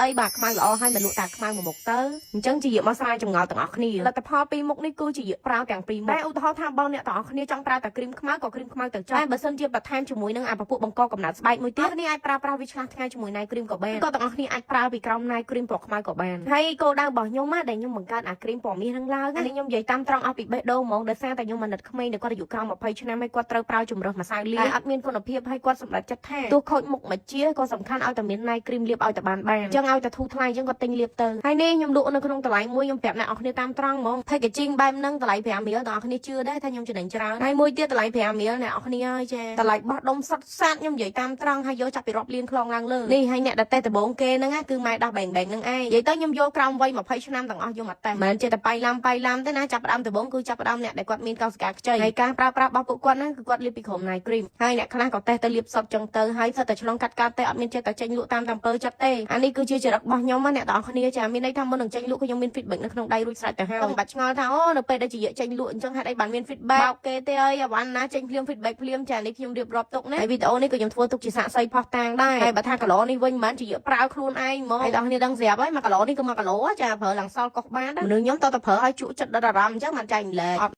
អីបាទខ្មៅល្អហើយមិនលក់តែខ្មៅមួយមុខទៅអញ្ចឹងជាយកមកស្រាយចម្ងល់ទាំងអស់គ្នាលទ្ធផលពីរមុខនេះគឺជាយកប្រើទាំងពីរមុខតែឧទាហរណ៍ថាបងអ្នកទាំងអស់គ្នាចង់ប្រើតែគ្រីមខ្មៅក៏គ្រីមខ្មៅទៅចុះតែបើសិនជាបន្ថែមជាមួយនឹងអាពពួកបង្កកំណត់ស្បែកមួយទៀតគ្នាអាចប្រើប្រាស់វាឆ្លាស់ថ្ងៃជាមួយណៃគ្រីមក៏បានក៏ទាំងអស់គ្នាអាចប្រើពីក្រោមណៃគ្រីមពណ៌ខ្មៅក៏បានហើយគោលដៅរបស់ខ្ញុំណាដែលខ្ញុំបង្កើតអាគ្រីមពណ៌មាសនឹងឡើងនេះខ្ញុំនិយាយតាមត្រង់អស់ពីបេះដូងហ្មងដោយសារតែខ្ញុំអាណិតក្មេងដែលគាត់អាយុក្រោម20ឆ្នាំហើយគាត់ត្រូវប្រើជំរើសម្សៅលាយអត់មានគុណភាពហើយគាត់សម្រេចចិត្តថាទោះខូចមុខមកជាក៏សំខាន់ឲ្យតែមានណៃគ្រីមលាបឲ្យតែបានអញ្ចឹងឲ្យតែធូរថ្លៃអញ្ចឹងគាត់ទិញលាបទៅហើយនេះខ្ញុំលក់នៅក្នុងតម្លៃមួយខ្ញុំប្រាប់អ្នកនរគ្នាតាមត្រង់ហ្មង packaging បែបហ្នឹងតម្លៃ5រៀលអ្នកនរគ្នាជឿដែរថាខ្ញុំចំណេញច្រើនហើយមួយទៀតតម្លៃ5រៀលអ្នកនរគ្នាហើយចាតម្លៃបោះដុំសុតសាតខ្ញុំនិយាយតាមត្រង់ហើយយកចាប់ពីរាប់លានខ្លងឡើងលើនេះហើយអ្នកដែលតេះដំបងគេហ្នឹងគឺម៉ែដោះបែងហ្នឹងឯងនិយាយទៅខ្ញុំយកក្រោមវ័យ20ឆ្នាំទាំងអស់យកមកតេះមិនចេះតែបាយឡាំទេណាចាប់ផ្ដើមដំបងគឺចាប់ផ្ដើមអ្នកដែលគាត់មានកោសិកាខ្ចីហើយការប្រើប្រាស់របស់ពួកគាត់ហ្នឹងគឺគាត់លាបពីក្រុមណៃគ្រីមហើយអ្នកខ្លះក៏តេះទៅលាបសុតចឹងទៅហើយសិតតែឆ្លងកាត់ការតេះអត់មានចេះតែចេញលក់តាមអំពើចិត្តទេអានេះគឺជាចរិតរបស់ខ្ញុំអ្នកទាំងអស់គ្នាចាមានន័យថាមុននឹងចេញលក់ខ្ញុំមាន feedback នៅក្នុងដៃរួចស្រេចទៅហើយខ្ញុំបាច់ឆ្ងល់ថាអូនៅពេលដែលជាចេញលក់អញ្ចឹងហេតុអីបានមាន feedback បោកគេទេអីអាវ៉ាន់ណាចេញភ្លាម feedback ភ្លាមចានេះខ្ញុំរៀបរាប់ទុកណាហើយវីដេអូនេះក៏ខ្ញុំធ្វើទុកជាសាកសីផុសតាងដែរហើយបើថាគីឡូនេះវិញមិនជាប្រើខ្លួនឯងហ្មងហើយបងប្អូនដឹងស្រាប់ហើយ1គីឡូនេះគឺ1គីឡូចាប្រើឡើងសល់កុសបានមនុស្សខ្ញុំតើប្រើឲ្យជក់ចិត្តដល់អារម្មណ៍អញ្ចឹងមិនចាញ់លែក